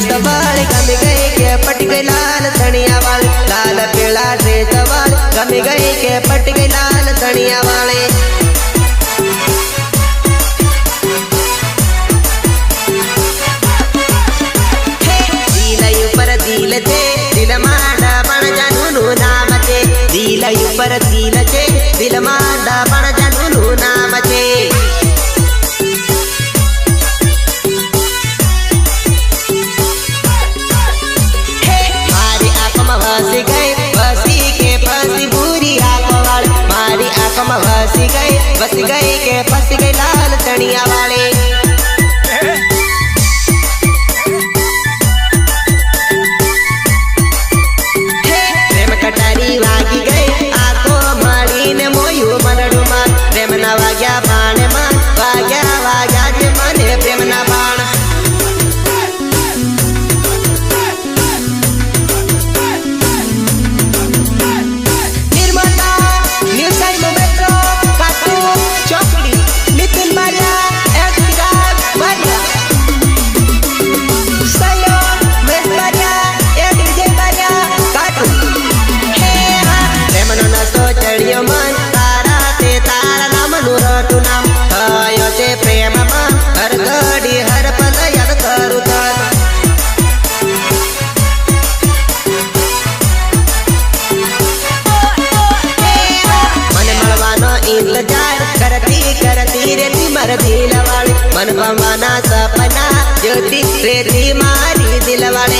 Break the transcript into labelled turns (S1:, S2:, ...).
S1: सवाल गम गए के पट गए लाल सनिया वाले लाल पीला रे सवाल गम गए के पट गए लाल सनिया वाले दिल थे दिल मांडा बन जानू नाम चे दिल ऊपर दिल चे दिल मांडा बन जानू नाम चे मारी आँख में फंसी गए फंसी के फंसी बुरी आँख वाले मारी आँख में फंसी गए के फंस गए लाल तनिया वाले कटारी वागी गए आको मारी ने मोयू मनडू मान प्रेम ना वाग्या बाण मान वाग्या वाग्या जे मने प्रेम ना बाण निर्माता न्यूज टाइम मेट्रो काटू चौकड़ी नितिन मारिया एक्टिगार मारिया सयो मेस मारिया एडीजे मारिया काटू चढ़ियो मन तारा ते तारा नाम नूरटू नाम थयो से प्रेम मन हर घड़ी हर पल याद करू तन मन मलवानो इंतजार करती करती रेती मर दिल वाली मन भवाना सपना ज्योति रेती मारी दिल वाली